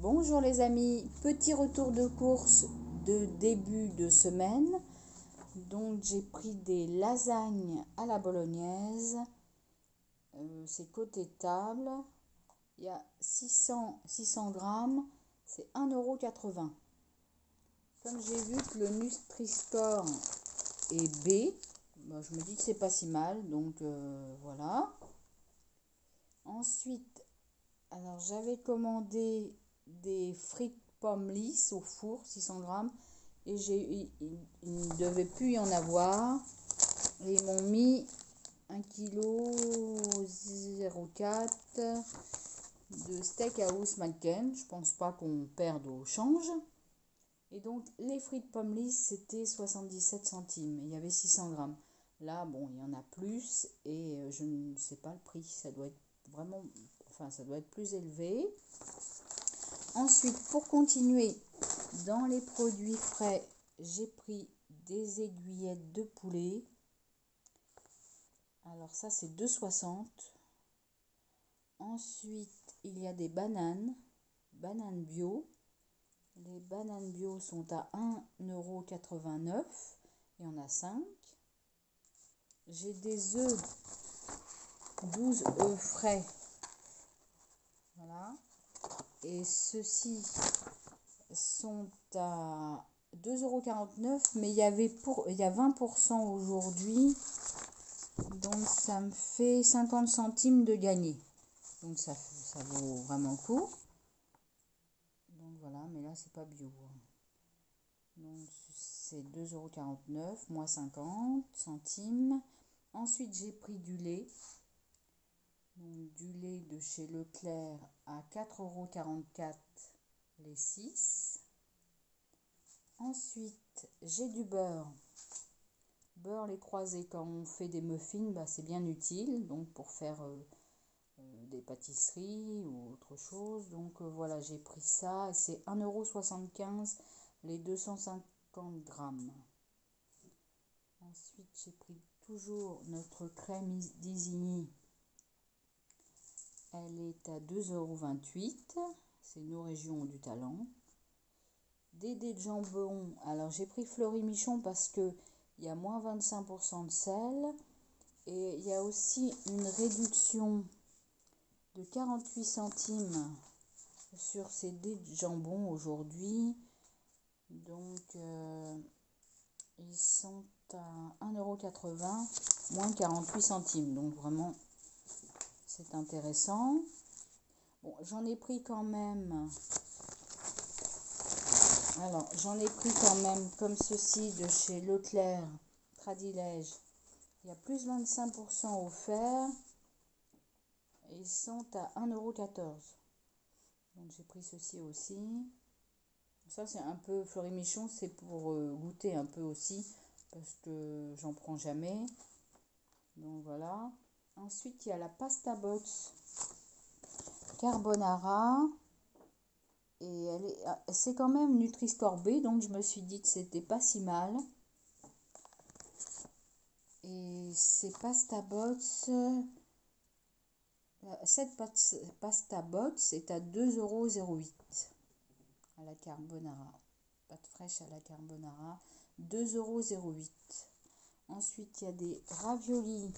Bonjour les amis, petit retour de course de début de semaine. Donc j'ai pris des lasagnes à la bolognaise. C'est côté table. Il y a 600 grammes, c'est 1,80 €. Comme j'ai vu que le Nutri-Score est B, je me dis que c'est pas si mal, donc voilà. Ensuite, alors j'avais commandé des frites pommes lisses au four, 600 grammes, et il ne devait plus y en avoir. Et ils m'ont mis 1,04 kg de steak house McCain. Je pense pas qu'on perde au change. Et donc les frites pommes lisses c'était 77 centimes. Il y avait 600 grammes. Là, bon, il y en a plus et je ne sais pas le prix. Ça doit être vraiment, ça doit être plus élevé. Ensuite, pour continuer, dans les produits frais, j'ai pris des aiguillettes de poulet. Alors ça, c'est 2,60 €. Ensuite, il y a des bananes bio. Les bananes bio sont à 1,89 €. Il y en a 5. J'ai des œufs, 12 œufs frais. Voilà. Et ceux-ci sont à 2,49 €, mais il y a 20% aujourd'hui. Donc ça me fait 50 centimes de gagné. Donc ça vaut vraiment le coup. Donc voilà, mais là c'est pas bio. Donc c'est 2,49 € moins 50 centimes. Ensuite j'ai pris du lait. Donc du lait de chez Leclerc à 4,44 € les 6. Ensuite j'ai du beurre. Beurre les croisés, quand on fait des muffins, c'est bien utile. Donc pour faire des pâtisseries ou autre chose. Donc voilà, j'ai pris ça et c'est 1,75 € les 250 grammes. Ensuite, j'ai pris toujours notre crème d'Isigny. Elle est à 2,28 €. C'est nos régions du talent. Des dés de jambon. Alors j'ai pris Fleury-Michon parce que il y a moins 25% de sel. Et il y a aussi une réduction de 48 centimes sur ces dés de jambon aujourd'hui. Donc ils sont à 1,80 € moins 48 centimes. Donc vraiment c'est intéressant. Bon, j'en ai pris quand même. Alors j'en ai pris quand même comme ceci de chez Leclerc Tradilège. Il y a plus 25% offert. Et ils sont à 1,14 €. Donc j'ai pris ceci aussi. Ça c'est un peu Fleury-Michon, c'est pour goûter un peu aussi. Parce que j'en prends jamais. Donc voilà. Ensuite il y a la pasta box carbonara. Et c'est quand même Nutri-Score B. Donc je me suis dit que c'était pas si mal. Et ces pasta box. Cette pasta box est à 2,08 € à la carbonara. Pâte fraîche à la carbonara, 2,08 €. Ensuite, il y a des raviolis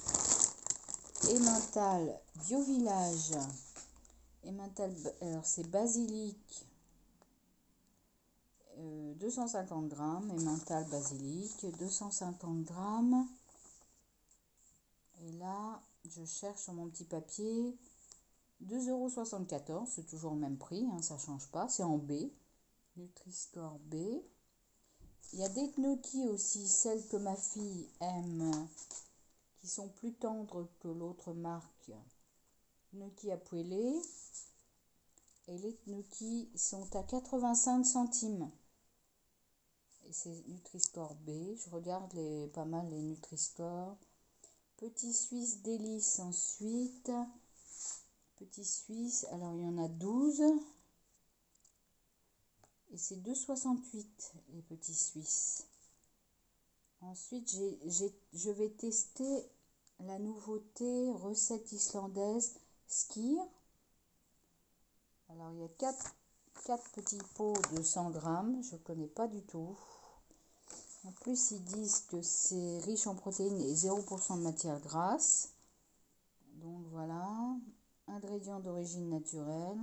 emmental Bio Village. Emmental, alors c'est basilic, 250 grammes. Emmental basilic, 250 grammes. Et là, je cherche sur mon petit papier. 2,74 €, c'est toujours le même prix, ça ne change pas, c'est en B, Nutri-Score B. Il y a des gnocchis aussi, celles que ma fille aime, qui sont plus tendres que l'autre marque, gnocchis à poêler. Et les gnocchis sont à 85 centimes. Et c'est Nutri-Score B, je regarde pas mal les Nutri-Score. Petit Suisse délice ensuite. Petit Suisse, alors il y en a 12. Et c'est 2,68 € les petits Suisses. Ensuite, je vais tester la nouveauté recette islandaise Skyr. Alors il y a 4 petits pots de 100 grammes. Je ne connais pas du tout. En plus, ils disent que c'est riche en protéines et 0% de matière grasse. Donc voilà. Ingrédients d'origine naturelle.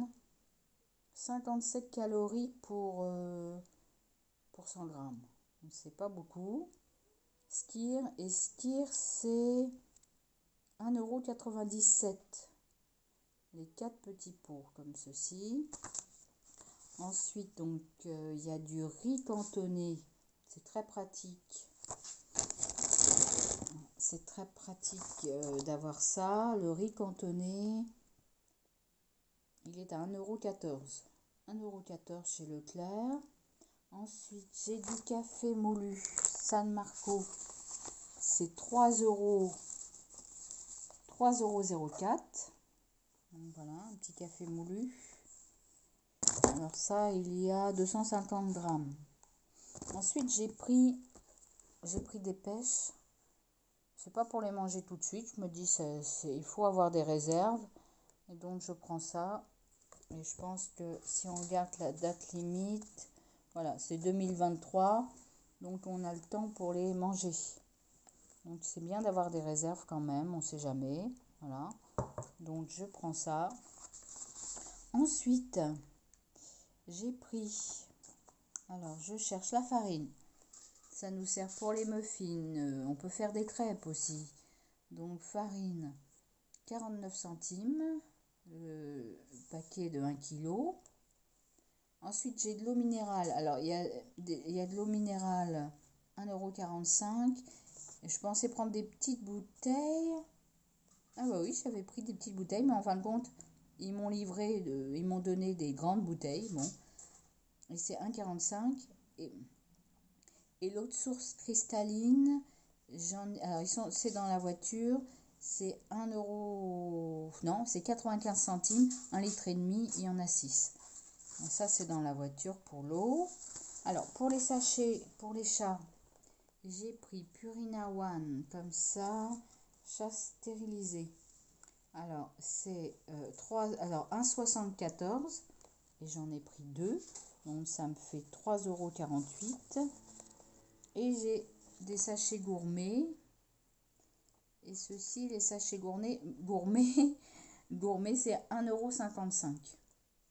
57 calories pour 100 grammes. Donc c'est pas beaucoup. Skyr. Et Skyr, c'est 1,97 €. Les 4 petits pots comme ceci. Ensuite, donc, il y a du riz cantonné. C'est très pratique. C'est très pratique d'avoir ça. Le riz cantonné, il est à 1,14 €. 1,14 € chez Leclerc. Ensuite, j'ai du café moulu San Marco. C'est 3,04 €. Donc voilà, un petit café moulu. Alors ça, il y a 250 grammes. Ensuite, j'ai pris des pêches. C'est pas pour les manger tout de suite. Je me dis, il faut avoir des réserves. Et donc, je prends ça. Et je pense que si on regarde la date limite, voilà, c'est 2023. Donc, on a le temps pour les manger. Donc, c'est bien d'avoir des réserves quand même. On ne sait jamais. Voilà. Donc, je prends ça. Ensuite, j'ai pris... Alors, je cherche la farine. Ça nous sert pour les muffins. On peut faire des crêpes aussi. Donc, farine, 49 centimes. Le paquet de 1 kg. Ensuite, j'ai de l'eau minérale. Alors, il y a de l'eau minérale, 1,45 €. Et je pensais prendre des petites bouteilles. Ah bah oui, j'avais pris des petites bouteilles. Mais en fin de compte, ils m'ont ils m'ont donné des grandes bouteilles. Bon. Et c'est 1,45 €. Et l'autre source cristalline, alors c'est dans la voiture, c'est 1 €, non, c'est 95 centimes, 1,5 litre, il y en a 6. Donc ça, c'est dans la voiture pour l'eau. Alors, pour les sachets, pour les chats, j'ai pris Purina One, comme ça, chat stérilisé. Alors, c'est 1,74 €, et j'en ai pris 2, donc ça me fait 3,48 €. Et j'ai des sachets gourmets. Et ceci, les sachets gourmets, c'est 1,55 €.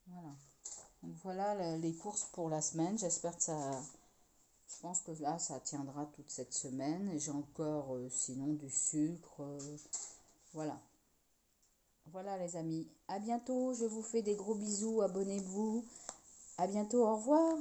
Voilà. Donc voilà les courses pour la semaine. J'espère que ça... Je pense que là, ça tiendra toute cette semaine. Et j'ai encore, sinon, du sucre. Voilà. Voilà les amis. À bientôt. Je vous fais des gros bisous. Abonnez-vous. À bientôt. Au revoir.